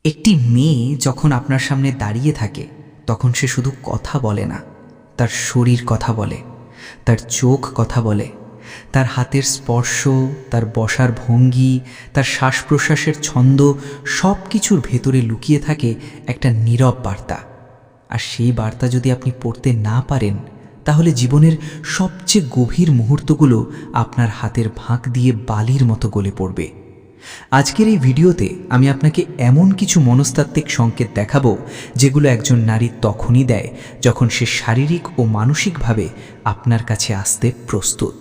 একটি মেয়ে যখন আপনার সামনে দাঁড়িয়ে থাকে তখন সে শুধু কথা বলে না, তার শরীর কথা বলে, তার চোখ কথা বলে, তার হাতের স্পর্শ, তার বসার ভঙ্গি, তার শ্বাস প্রশ্বাসের ছন্দ, সব কিছুর ভেতরে লুকিয়ে থাকে একটা নীরব বার্তা। আর সেই বার্তা যদি আপনি পড়তে না পারেন তাহলে জীবনের সবচেয়ে গভীর মুহূর্তগুলো আপনার হাতের ফাঁক দিয়ে বালির মতো গলে পড়বে। আজকের এই ভিডিওতে আমি আপনাকে এমন কিছু মনস্তাত্ত্বিক সংকেত দেখাবো যেগুলো একজন নারী তখনই দেয় যখন সে শারীরিক ও মানসিকভাবে আপনার কাছে আসতে প্রস্তুত।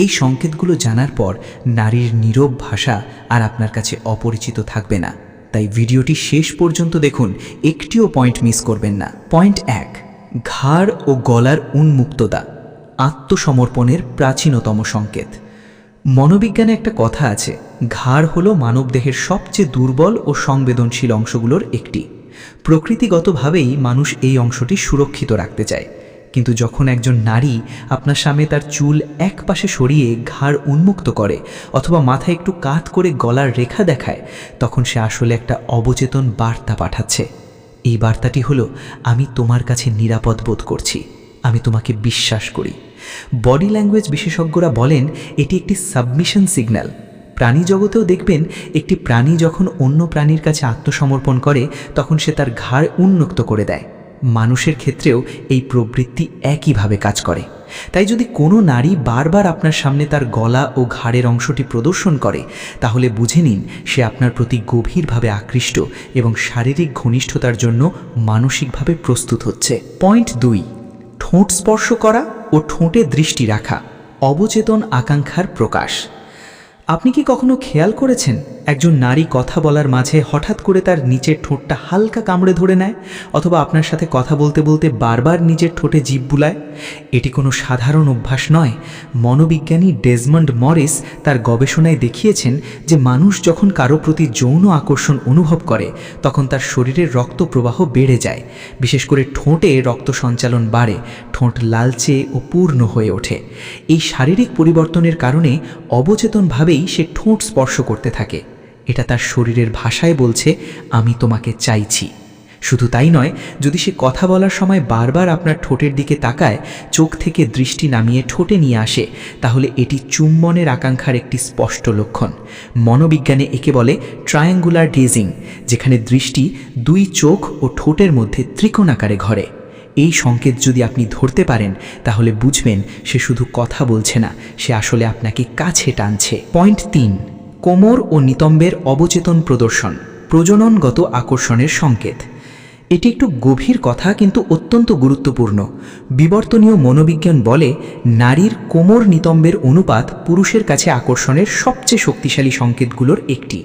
এই সংকেতগুলো জানার পর নারীর নীরব ভাষা আর আপনার কাছে অপরিচিত থাকবে না। তাই ভিডিওটি শেষ পর্যন্ত দেখুন, একটিও পয়েন্ট মিস করবেন না। পয়েন্ট 1, ঘাড় ও গলার উন্মুক্ততা, আত্মসমর্পণের প্রাচীনতম সংকেত। মনোবিজ্ঞানে একটা কথা আছে, ঘাড় হলো মানবদেহের সবচেয়ে দুর্বল ও সংবেদনশীল অংশগুলোর একটি। প্রকৃতিগতভাবেই মানুষ এই অংশটি সুরক্ষিত রাখতে চায়, কিন্তু যখন একজন নারী আপনার সামনে তার চুল এক পাশে সরিয়ে ঘাড় উন্মুক্ত করে অথবা মাথায় একটু কাত করে গলার রেখা দেখায়, তখন সে আসলে একটা অবচেতন বার্তা পাঠাচ্ছে। এই বার্তাটি হলো, আমি তোমার কাছে নিরাপদ বোধ করছি, আমি তোমাকে বিশ্বাস করি। বডি ল্যাঙ্গুয়েজ বিশেষজ্ঞরা বলেন এটি একটি সাবমিশন সিগন্যাল। প্রাণী জগতেও দেখবেন, একটি প্রাণী যখন অন্য প্রাণীর কাছে আত্মসমর্পণ করে তখন সে তার ঘাড় উন্মুক্ত করে দেয়। মানুষের ক্ষেত্রেও এই প্রবৃত্তি একইভাবে কাজ করে। তাই যদি কোনো নারী বারবার আপনার সামনে তার গলা ও ঘাড়ের অংশটি প্রদর্শন করে, তাহলে বুঝে নিন সে আপনার প্রতি গভীরভাবে আকৃষ্ট এবং শারীরিক ঘনিষ্ঠতার জন্য মানসিকভাবে প্রস্তুত হচ্ছে। পয়েন্ট 2, ঠোঁট স্পর্শ করা ও ঠোঁটে দৃষ্টি রাখা, অবচেতন আকাঙ্ক্ষার প্রকাশ। আপনি কি কখনো খেয়াল করেছেন একজন নারী কথা বলার মাঝে হঠাৎ করে তার নিচের ঠোঁটটা হালকা কামড়ে ধরে নেয়, অথবা আপনার সাথে কথা বলতে বলতে বারবার নিজের ঠোঁটে জিভ বুলায়? এটি কোনো সাধারণ অভ্যাস নয়। মনোবিজ্ঞানী ডেজমন্ড মরিস তার গবেষণায় দেখিয়েছেন যে মানুষ যখন কারো প্রতি যৌন আকর্ষণ অনুভব করে তখন তার শরীরের রক্ত প্রবাহ বেড়ে যায়, বিশেষ করে ঠোঁটে রক্ত সঞ্চালন বাড়ে, ঠোঁট লালচে ও পূর্ণ হয়ে ওঠে। এই শারীরিক পরিবর্তনের কারণে অবচেতনভাবেই সে ঠোঁট স্পর্শ করতে থাকে। এটা তার শরীরের ভাষায় বলছে, আমি তোমাকে চাইছি। শুধু তাই নয়, যদি সে কথা বলার সময় বারবার আপনার ঠোঁটের দিকে তাকায়, চোখ থেকে দৃষ্টি নামিয়ে ঠোঁটে নিয়ে আসে, তাহলে এটি চুম্বনের আকাঙ্ক্ষার একটি স্পষ্ট লক্ষণ। মনোবিজ্ঞানে একে বলে ট্রায়াঙ্গুলার গেজিং, যেখানে দৃষ্টি দুই চোখ ও ঠোঁটের মধ্যে ত্রিকোণাকারে ঘরে। এই সংকেত যদি আপনি ধরতে পারেন তাহলে বুঝবেন সে শুধু কথা বলছে না, সে আসলে আপনাকে কাছে টানছে। পয়েন্ট 3, কোমর ও নিতম্বের অবচেতন প্রদর্শন, প্রজননগত আকর্ষণের সংকেত। এটি একটু গভীর কথা কিন্তু অত্যন্ত গুরুত্বপূর্ণ। বিবর্তনীয় মনোবিজ্ঞান বলে নারীর কোমর নিতম্বের অনুপাত পুরুষের কাছে আকর্ষণের সবচেয়ে শক্তিশালী সংকেতগুলোর একটি।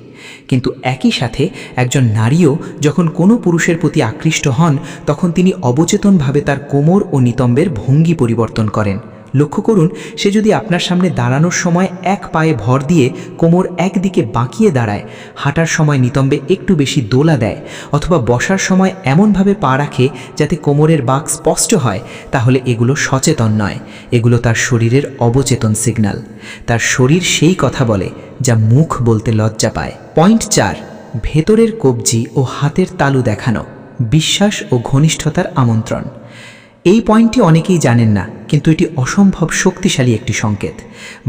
কিন্তু একই সাথে একজন নারীও যখন কোনো পুরুষের প্রতি আকৃষ্ট হন তখন তিনি অবচেতনভাবে তার কোমর ও নিতম্বের ভঙ্গি পরিবর্তন করেন। লক্ষ্য করুন, সে যদি আপনার সামনে দাঁড়ানোর সময় এক পায়ে ভর দিয়ে কোমর একদিকে বাঁকিয়ে দাঁড়ায়, হাঁটার সময় নিতম্বে একটু বেশি দোলা দেয়, অথবা বসার সময় এমনভাবে পা রাখে যাতে কোমরের বাঁক স্পষ্ট হয়, তাহলে এগুলো সচেতন নয়, এগুলো তার শরীরের অবচেতন সিগন্যাল। তার শরীর সেই কথা বলে যা মুখ বলতে লজ্জা পায়। পয়েন্ট 4, ভেতরের কবজি ও হাতের তালু দেখানো, বিশ্বাস ও ঘনিষ্ঠতার আমন্ত্রণ। এই পয়েন্টটি অনেকেই জানেন না, কিন্তু এটি অসম্ভব শক্তিশালী একটি সংকেত।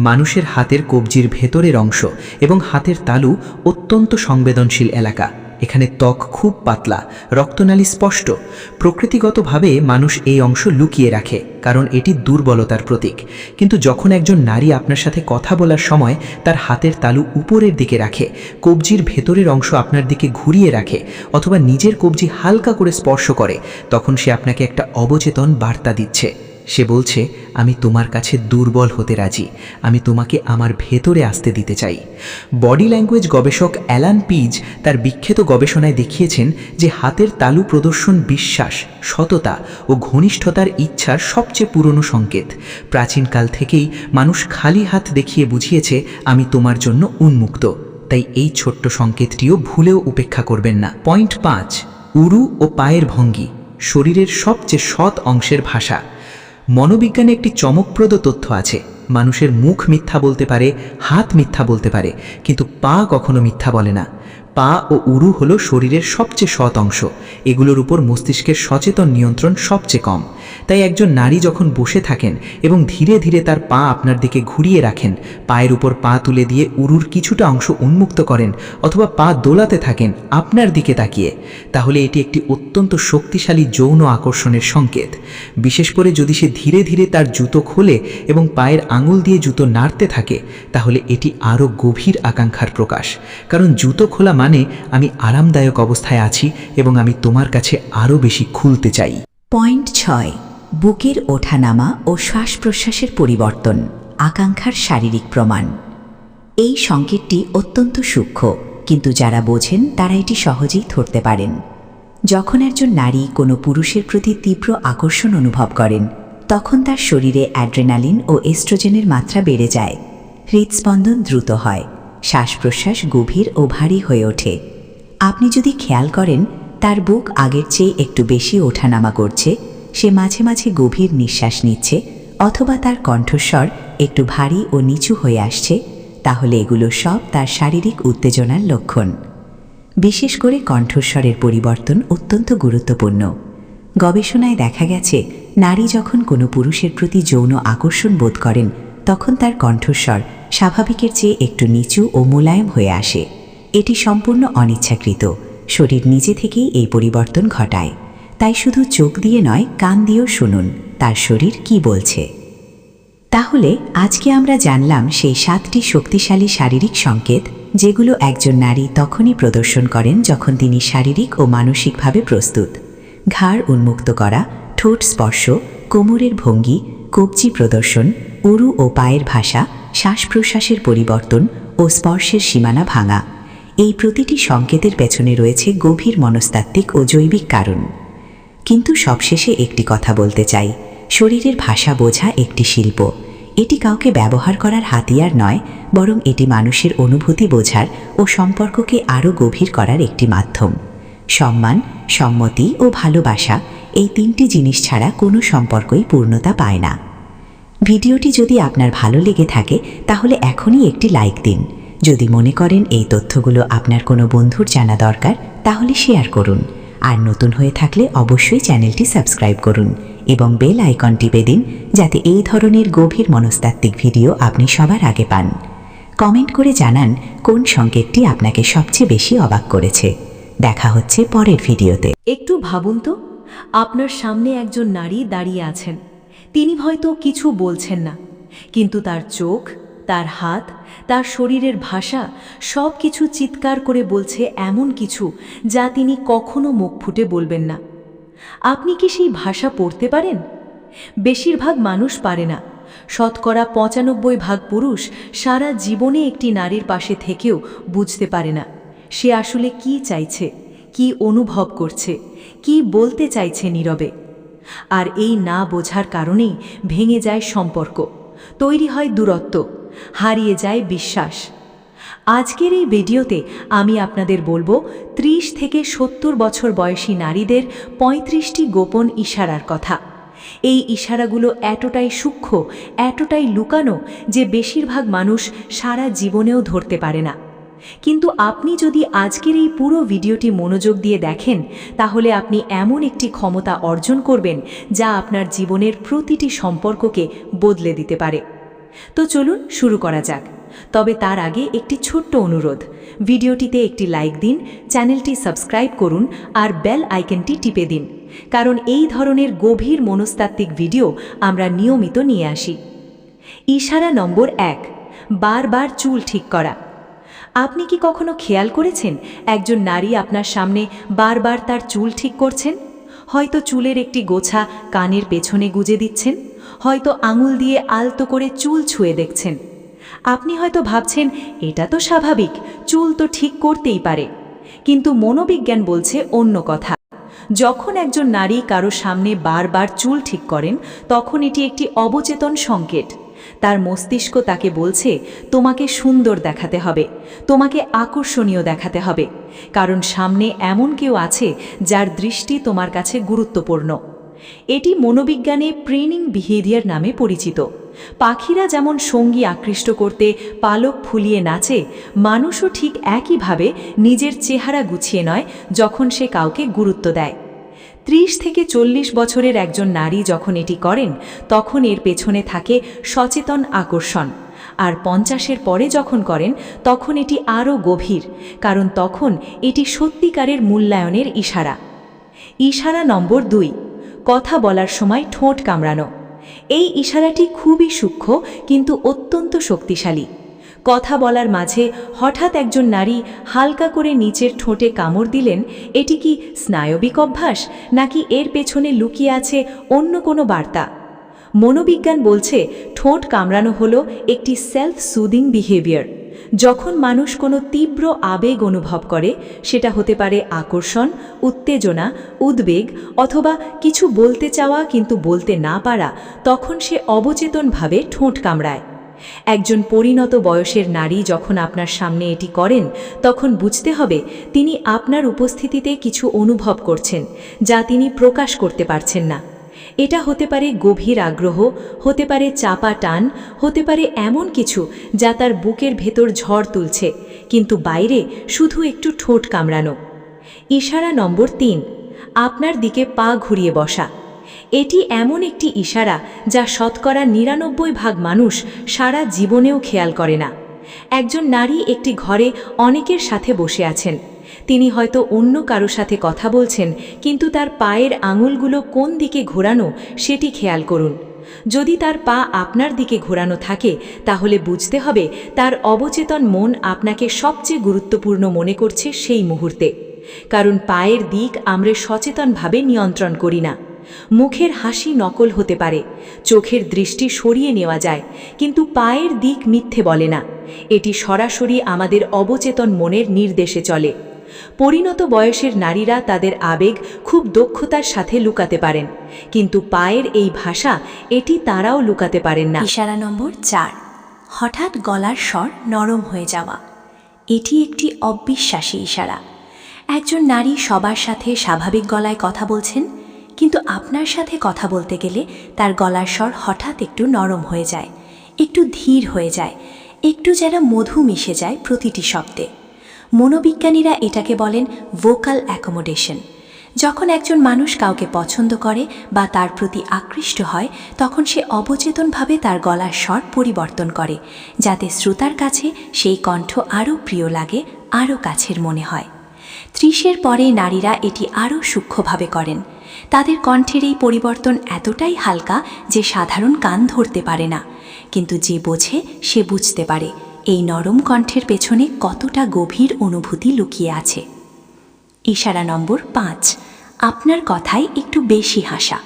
মানুষের হাতের কবজির ভেতরের অংশ এবং হাতের তালু অত্যন্ত সংবেদনশীল এলাকা। এখানে ত্বক খুব পাতলা, রক্তনালী স্পষ্ট। প্রকৃতিগতভাবে মানুষ এই অংশ লুকিয়ে রাখে কারণ এটি দুর্বলতার প্রতীক। কিন্তু যখন একজন নারী আপনার সাথে কথা বলার সময় তার হাতের তালু উপরের দিকে রাখে, কবজির ভেতরের অংশ আপনার দিকে ঘুরিয়ে রাখে, অথবা নিজের কবজি হালকা করে স্পর্শ করে, তখন সে আপনাকে একটা অবচেতন বার্তা দিচ্ছে। সে বলছে, আমি তোমার কাছে দুর্বল হতে রাজি, আমি তোমাকে আমার ভেতরে আসতে দিতে চাই। বডি ল্যাঙ্গুয়েজ গবেষক অ্যালান পিজ তার বিখ্যাত গবেষণায় দেখিয়েছেন যে হাতের তালু প্রদর্শন বিশ্বাস, সততা ও ঘনিষ্ঠতার ইচ্ছার সবচেয়ে পুরনো সংকেত। প্রাচীনকাল থেকেই মানুষ খালি হাত দেখিয়ে বুঝিয়েছে, আমি তোমার জন্য উন্মুক্ত। তাই এই ছোট্ট সংকেতটিও ভুলেও উপেক্ষা করবেন না। পয়েন্ট 5, উরু ও পায়ের ভঙ্গি, শরীরের সবচেয়ে সৎ অংশের ভাষা। মনোবিজ্ঞানে একটি চমকপ্রদ তথ্য আছে, মানুষের মুখ মিথ্যা বলতে পারে, হাত মিথ্যা বলতে পারে, কিন্তু পা কখনো মিথ্যা বলে না। পা ও উরু হলো শরীরের সবচেয়ে সৎ অংশ। এগুলোর উপর মস্তিষ্কের সচেতন নিয়ন্ত্রণ সবচেয়ে কম। তাই একজন নারী যখন বসে থাকেন এবং ধীরে ধীরে তার পা আপনার দিকে ঘুরিয়ে রাখেন, পায়ের উপর পা তুলে দিয়ে উরুর কিছুটা অংশ উন্মুক্ত করেন অথবা পা দোলাতে থাকেন আপনার দিকে তাকিয়ে, তাহলে এটি একটি অত্যন্ত শক্তিশালী যৌন আকর্ষণের সংকেত। বিশেষ করে যদি সে ধীরে ধীরে তার জুতো খোলে এবং পায়ের আঙুল দিয়ে জুতো নাড়তে থাকে, তাহলে এটি আরও গভীর আকাঙ্ক্ষার প্রকাশ। কারণ জুতো খোলা মানে আমি আরামদায়ক অবস্থায় আছি এবং আমি তোমার কাছে আরও বেশি খুলতে চাই। পয়েন্ট 6, বুকের ওঠানামা ও শ্বাস প্রশ্বাসের পরিবর্তন, আকাঙ্ক্ষার শারীরিক প্রমাণ। এই সংকেতটি অত্যন্ত সূক্ষ্ম, কিন্তু যারা বোঝেন তারা এটি সহজেই ধরতে পারেন। যখন একজন নারী কোনো পুরুষের প্রতি তীব্র আকর্ষণ অনুভব করেন, তখন তার শরীরে অ্যাড্রেনালিন ও এস্ট্রোজেনের মাত্রা বেড়ে যায়, হৃদস্পন্দন দ্রুত হয়, শ্বাস প্রশ্বাস গভীর ও ভারী হয়ে ওঠে। আপনি যদি খেয়াল করেন তার বুক আগের চেয়ে একটু বেশি ওঠানামা করছে, সে মাঝে মাঝে গভীর নিঃশ্বাস নিচ্ছে, অথবা তার কণ্ঠস্বর একটু ভারী ও নিচু হয়ে আসছে, তাহলে এগুলো সব তার শারীরিক উত্তেজনার লক্ষণ। বিশেষ করে কণ্ঠস্বরের পরিবর্তন অত্যন্ত গুরুত্বপূর্ণ। গবেষণায় দেখা গেছে, নারী যখন কোনো পুরুষের প্রতি যৌন আকর্ষণ বোধ করেন, তখন তার কণ্ঠস্বর স্বাভাবিকের চেয়ে একটু নিচু ও মোলায়েম হয়ে আসে। এটি সম্পূর্ণ অনিচ্ছাকৃত, শরীর নিজে থেকেই এই পরিবর্তন ঘটায়। তাই শুধু চোখ দিয়ে নয়, কান দিয়েও শুনুন তার শরীর কি বলছে। তাহলে আজকে আমরা জানলাম সেই 7টি শক্তিশালী শারীরিক সংকেত, যেগুলো একজন নারী তখনই প্রদর্শন করেন যখন তিনি শারীরিক ও মানসিকভাবে প্রস্তুত। ঘাড় উন্মুক্ত করা, ঠোঁট স্পর্শ, কোমরের ভঙ্গি, কবজি প্রদর্শন, উরু ও পায়ের ভাষা, শ্বাস প্রশ্বাসের পরিবর্তন ও স্পর্শের সীমানা ভাঙা। এই প্রতিটি সংকেতের পেছনে রয়েছে গভীর মনস্তাত্ত্বিক ও জৈবিক কারণ। কিন্তু সবশেষে একটি কথা বলতে চাই, শরীরের ভাষা বোঝা একটি শিল্প। এটি কাউকে ব্যবহার করার হাতিয়ার নয়, বরং এটি মানুষের অনুভূতি বোঝার ও সম্পর্ককে আরও গভীর করার একটি মাধ্যম। সম্মান, সম্মতি ও ভালোবাসা, এই 3টি জিনিস ছাড়া কোনো সম্পর্কই পূর্ণতা পায় না। ভিডিওটি যদি আপনার ভালো লেগে থাকে, তাহলে এখনই একটি লাইক দিন। যদি মনে করেন এই তথ্যগুলো আপনার কোনো বন্ধুর জানা দরকার, তাহলে শেয়ার করুন। আর নতুন হয়ে থাকলে অবশ্যই চ্যানেলটি সাবস্ক্রাইব করুন এবং বেল আইকন টিপে দিন, যাতে এই ধরনের গভীর মনস্তাত্ত্বিক ভিডিও আপনি সবার আগে পান। কমেন্ট করে জানান কোন সংকেতটি আপনাকে সবচেয়ে বেশি অবাক করেছে। দেখা হচ্ছে পরের ভিডিওতে। একটু ভাবুন তো, আপনার সামনে একজন নারী দাঁড়িয়ে আছেন। তিনি হয়তো কিছু বলছেন না, কিন্তু তার চোখ, তার হাত, তার শরীরের ভাষা সব কিছু চিৎকার করে বলছে এমন কিছু যা তিনি কখনো মুখ ফুটে বলবেন না। আপনি কি সেই ভাষা পড়তে পারেন? বেশিরভাগ মানুষ পারে না। 95% পুরুষ সারা জীবনে একটি নারীর পাশে থেকেও বুঝতে পারে না সে আসলে কি চাইছে, কি অনুভব করছে, কি বলতে চাইছে নীরবে। আর এই না বোঝার কারণেই ভেঙে যায় সম্পর্ক, তৈরি হয় দূরত্ব, হারিয়ে যায় বিশ্বাস। আজকের এই ভিডিওতে আমি আপনাদের বলবো 30 থেকে 70 বছর বয়সী নারীদের 35টি গোপন ইশারার কথা। এই ইশারাগুলো এতটাই সূক্ষ্ম, এতটাই লুকানো যে বেশিরভাগ মানুষ সারা জীবনেও ধরতে পারে না। কিন্তু আপনি যদি আজকের এই পুরো ভিডিওটি মনোযোগ দিয়ে দেখেন, তাহলে আপনি এমন একটি ক্ষমতা অর্জন করবেন যা আপনার জীবনের প্রতিটি সম্পর্ককে বদলে দিতে পারে। তো চলুন শুরু করা যাক। তবে তার আগে একটি ছোট্ট অনুরোধ, ভিডিওটিতে একটি লাইক দিন, চ্যানেলটি সাবস্ক্রাইব করুন আর বেল আইকনটি টিপে দিন, কারণ এই ধরনের গভীর মনস্তাত্ত্বিক ভিডিও আমরা নিয়মিত নিয়ে আসি। ইশারা নম্বর 1, বারবার চুল ঠিক করা। আপনি কি কখনো খেয়াল করেছেন একজন নারী আপনার সামনে বারবার তার চুল ঠিক করছেন? হয়তো চুলের একটি গোছা কানের পেছনে গুজে দিচ্ছেন, হয়তো আঙুল দিয়ে আলতো করে চুল ছুঁয়ে দেখছেন। আপনি হয়তো ভাবছেন এটা তো স্বাভাবিক, চুল তো ঠিক করতেই পারে। কিন্তু মনোবিজ্ঞান বলছে অন্য কথা। যখন একজন নারী কারো সামনে বারবার চুল ঠিক করেন, তখন এটি একটি অবচেতন সংকেত। তার মস্তিষ্ক তাকে বলছে তোমাকে সুন্দর দেখাতে হবে, তোমাকে আকর্ষণীয় দেখাতে হবে, কারণ সামনে এমন কেউ আছে যার দৃষ্টি তোমার কাছে গুরুত্বপূর্ণ। এটি মনোবিজ্ঞানে প্রেনিং বিহেভিয়ার নামে পরিচিত, পাখিরা যেমন সঙ্গী আকৃষ্ট করতে পালক ফুলিয়ে নাচে, মানুষও ঠিক একইভাবে নিজের চেহারা গুছিয়ে নয় যখন সে কাউকে গুরুত্ব দেয়। 30 থেকে 40 বছরের একজন নারী যখন এটি করেন তখন এর পেছনে থাকে সচেতন আকর্ষণ, আর 50-এর পরে যখন করেন তখন এটি আরও গভীর, কারণ তখন এটি সত্যিকারের মূল্যায়নের ইশারা। ইশারা নম্বর 2, কথা বলার সময় ঠোঁট কামড়ানো। এই ইশারাটি খুবই সূক্ষ্ম কিন্তু অত্যন্ত শক্তিশালী। কথা বলার মাঝে হঠাৎ একজন নারী হালকা করে নিচের ঠোঁটে কামড় দিলেন, এটি কি স্নায়বিক অভ্যাস নাকি এর পেছনে লুকিয়ে আছে অন্য কোনো বার্তা? মনোবিজ্ঞান বলছে ঠোঁট কামড়ানো হলো একটি সেলফ সুদিং বিহেভিয়ার। যখন মানুষ কোনো তীব্র আবেগ অনুভব করে, সেটা হতে পারে আকর্ষণ, উত্তেজনা, উদ্বেগ অথবা কিছু বলতে চাওয়া কিন্তু বলতে না পারা, তখন সে অবচেতনভাবে ঠোঁট কামড়ায়। একজন পরিণত বয়সের নারী যখন আপনার সামনে এটি করেন তখন বুঝতে হবে তিনি আপনার উপস্থিতিতে কিছু অনুভব করছেন যা তিনি প্রকাশ করতে পারছেন না। এটা হতে পারে গভীর আগ্রহ, হতে পারে চাপা টান, হতে পারে এমন কিছু যা তার বুকের ভেতর ঝড় তুলছে, কিন্তু বাইরে শুধু একটু ঠোঁট কামড়ানো। ইশারা নম্বর 3, আপনার দিকে পা ঘুরিয়ে বসা। এটি এমন একটি ইশারা যা শতকরা 99% মানুষ সারা জীবনেও খেয়াল করে না। একজন নারী একটি ঘরে অনেকের সাথে বসে আছেন। তিনি হয়তো অন্য কারো সাথে কথা বলছেন, কিন্তু তার পায়ের আঙুলগুলো কোন দিকে ঘোরানো সেটি খেয়াল করুন। যদি তার পা আপনার দিকে ঘোরানো থাকে তাহলে বুঝতে হবে তার অবচেতন মন আপনাকে সবচেয়ে গুরুত্বপূর্ণ মনে করছে সেই মুহূর্তে। কারণ পায়ের দিক আমরা সচেতনভাবে নিয়ন্ত্রণ করি না। মুখের হাসি নকল হতে পারে, চোখের দৃষ্টি সরিয়ে নেওয়া যায়, কিন্তু পায়ের দিক মিথ্যে বলে না। এটি সরাসরি আমাদের অবচেতন মনের নির্দেশে চলে। পরিণত বয়সের নারীরা তাদের আবেগ খুব দক্ষতার সাথে লুকাতে পারেন, কিন্তু পায়ের এই ভাষা এটি তারাও লুকাতে পারেন না। ইশারা নম্বর 4, হঠাৎ গলার স্বর নরম হয়ে যাওয়া। এটি একটি অবিশ্বাসী ইশারা। একজন নারী সবার সাথে স্বাভাবিক গলায় কথা বলছেন, কিন্তু আপনার সাথে কথা বলতে গেলে তার গলার স্বর হঠাৎ একটু নরম হয়ে যায়, একটু ধীর হয়ে যায়, একটু যেন মধু মিশে যায় প্রতিটি শব্দে। মনোবিজ্ঞানীরা এটাকে বলেন ভোকাল অ্যাকোমোডেশন। যখন একজন মানুষ কাউকে পছন্দ করে বা তার প্রতি আকৃষ্ট হয় তখন সে অবচেতনভাবে তার গলার স্বর পরিবর্তন করে, যাতে শ্রোতার কাছে সেই কণ্ঠ আরও প্রিয় লাগে, আরও কাছের মনে হয়। 30-এর পরে নারীরা এটি আরও সূক্ষ্মভাবে করেন। তাদের কণ্ঠের এই পরিবর্তন এতটাই হালকা যে সাধারণ কান ধরতে পারে না, কিন্তু যে বোঝে সে বুঝতে পারে এই নরম কণ্ঠের পেছনে কতটা গভীর অনুভূতি লুকিয়ে আছে। ইশারা নম্বর 5, আপনার কথায় একটু বেশি হাসা।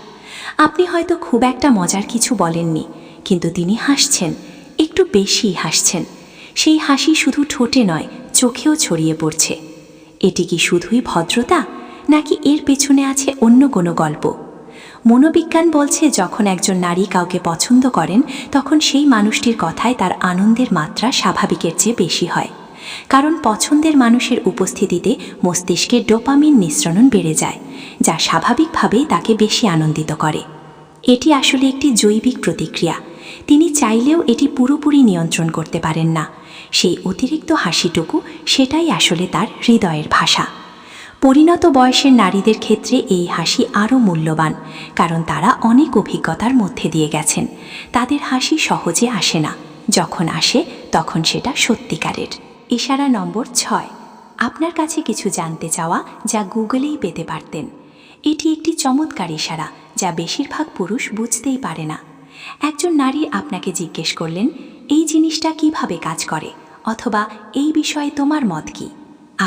আপনি হয়তো খুব একটা মজার কিছু বলেননি, কিন্তু তিনি হাসছেন, একটু বেশি হাসছেন। সেই হাসি শুধু ঠোঁটে নয়, চোখেও ছড়িয়ে পড়ছে। এটি কি শুধুই ভদ্রতা, নাকি এর পেছনে আছে অন্য কোনো গল্প? মনোবিজ্ঞান বলছে যখন একজন নারী কাউকে পছন্দ করেন তখন সেই মানুষটির কথায় তার আনন্দের মাত্রা স্বাভাবিকের চেয়ে বেশি হয়, কারণ পছন্দের মানুষের উপস্থিতিতে মস্তিষ্কে ডোপামিন নিঃসরণ বেড়ে যায়, যা স্বাভাবিকভাবেই তাকে বেশি আনন্দিত করে। এটি আসলে একটি জৈবিক প্রতিক্রিয়া। তিনি চাইলেও এটি পুরোপুরি নিয়ন্ত্রণ করতে পারেন না। সেই অতিরিক্ত হাসিটুকু, সেটাই আসলে তার হৃদয়ের ভাষা। পরিণত বয়সের নারীদের ক্ষেত্রে এই হাসি আরও মূল্যবান, কারণ তারা অনেক অভিজ্ঞতার মধ্যে দিয়ে গেছেন। তাদের হাসি সহজে আসে না, যখন আসে তখন সেটা সত্যিকারের। ইশারা নম্বর 6, আপনার কাছে কিছু জানতে চাওয়া যা গুগলেই পেতে পারতেন। এটি একটি চমৎকার ইশারা যা বেশিরভাগ পুরুষ বুঝতেই পারে না। একজন নারী আপনাকে জিজ্ঞেস করলেন, এই জিনিসটা কিভাবে কাজ করে, অথবা এই বিষয়ে তোমার মত কী?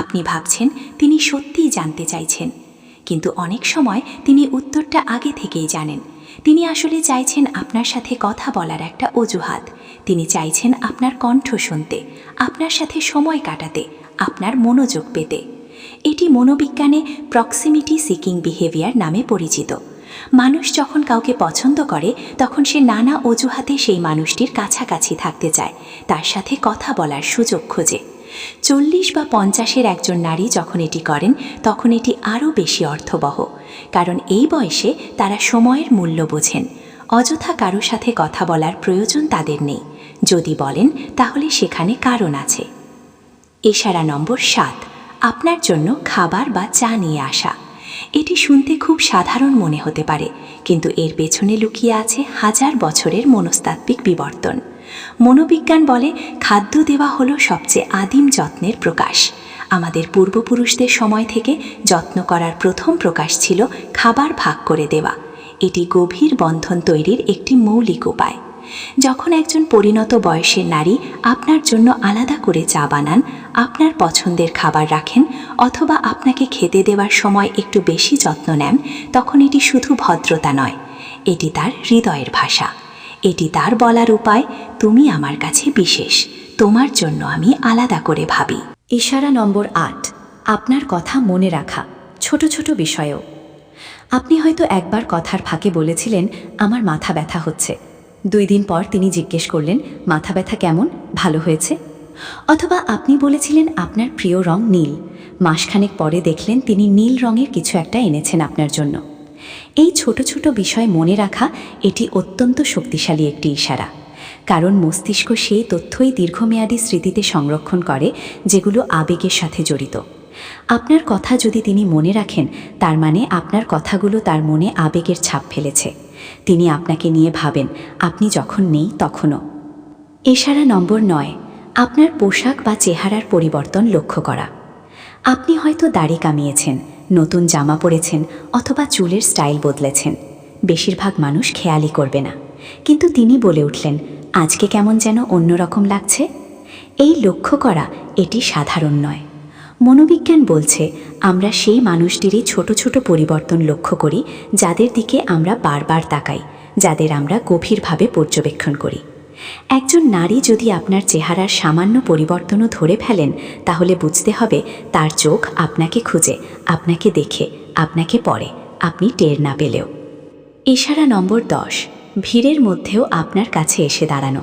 আপনি ভাবছেন তিনি সত্যিই জানতে চাইছেন, কিন্তু অনেক সময় তিনি উত্তরটা আগে থেকেই জানেন। তিনি আসলে চাইছেন আপনার সাথে কথা বলার একটা অজুহাত। তিনি চাইছেন আপনার কণ্ঠ শুনতে, আপনার সাথে সময় কাটাতে, আপনার মনোযোগ পেতে। এটি মনোবিজ্ঞানে প্রক্সিমিটি সিকিং বিহেভিয়ার নামে পরিচিত। মানুষ যখন কাউকে পছন্দ করে তখন সে নানা অজুহাতে সেই মানুষটির কাছাকাছি থাকতে চায়, তার সাথে কথা বলার সুযোগ খোঁজে। 40 বা 50-এর একজন নারী যখন এটি করেন তখন এটি আরও বেশি অর্থবহ, কারণ এই বয়সে তারা সময়ের মূল্য বোঝেন। অযথা কারো সাথে কথা বলার প্রয়োজন তাদের নেই। যদি বলেন তাহলে সেখানে কারণ আছে। ইশারা নম্বর 7, আপনার জন্য খাবার বা চা নিয়ে আসা। এটি শুনতে খুব সাধারণ মনে হতে পারে, কিন্তু এর পেছনে লুকিয়ে আছে হাজার বছরের মনস্তাত্ত্বিক বিবর্তন। মনোবিজ্ঞান বলে খাদ্য দেওয়া হলো সবচেয়ে আদিম যত্নের প্রকাশ। আমাদের পূর্বপুরুষদের সময় থেকে যত্ন করার প্রথম প্রকাশ ছিল খাবার ভাগ করে দেওয়া। এটি গভীর বন্ধন তৈরির একটি মৌলিক উপায়। যখন একজন পরিণত বয়সের নারী আপনার জন্য আলাদা করে চা বানান, আপনার পছন্দের খাবার রাখেন অথবা আপনাকে খেতে দেওয়ার সময় একটু বেশি যত্ন নেন, তখন এটি শুধু ভদ্রতা নয়, এটি তার হৃদয়ের ভাষা। এটি তার বলার উপায়, তুমি আমার কাছে বিশেষ, তোমার জন্য আমি আলাদা করে ভাবি। ইশারা নম্বর 8, আপনার কথা মনে রাখা, ছোট ছোট বিষয়েও। আপনি হয়তো একবার কথার ফাঁকে বলেছিলেন, আমার মাথা ব্যথা হচ্ছে। 2 দিন পর তিনি জিজ্ঞেস করলেন, মাথা ব্যথা কেমন, ভালো হয়েছে? অথবা আপনি বলেছিলেন আপনার প্রিয় রং নীল। মাসখানেক পরে দেখলেন তিনি নীল রঙের কিছু একটা এনেছেন আপনার জন্য। এই ছোট ছোট বিষয় মনে রাখা, এটি অত্যন্ত শক্তিশালী একটি ইশারা। কারণ মস্তিষ্ক সেই তথ্যই দীর্ঘমেয়াদী স্মৃতিতে সংরক্ষণ করে যেগুলো আবেগের সাথে জড়িত। আপনার কথা যদি তিনি মনে রাখেন, তার মানে আপনার কথাগুলো তার মনে আবেগের ছাপ ফেলেছে। তিনি আপনাকে নিয়ে ভাবেন, আপনি যখন নেই তখনও। ইশারা নম্বর 9, আপনার পোশাক বা চেহারার পরিবর্তন লক্ষ্য করা। আপনি হয়তো দাড়ি কামিয়েছেন, নতুন জামা পরেছেন অথবা চুলের স্টাইল বদলেছেন। বেশিরভাগ মানুষ খেয়ালই করবে না, কিন্তু তিনি বলে উঠলেন, আজকে কেমন যেন অন্যরকম লাগছে। এই লক্ষ্য করা, এটি সাধারণ নয়। মনোবিজ্ঞান বলছে আমরা সেই মানুষটিরই ছোট ছোট পরিবর্তন লক্ষ্য করি যাদের দিকে আমরা বারবার তাকাই, যাদের আমরা গভীরভাবে পর্যবেক্ষণ করি। একজন নারী যদি আপনার চেহারার সামান্য পরিবর্তনও ধরে ফেলেন, তাহলে বুঝতে হবে তার চোখ আপনাকে খুঁজে, আপনাকে দেখে, আপনাকে পড়ে, আপনি টের না পেলেও। ইশারা নম্বর 10, ভিড়ের মধ্যেও আপনার কাছে এসে দাঁড়ানো।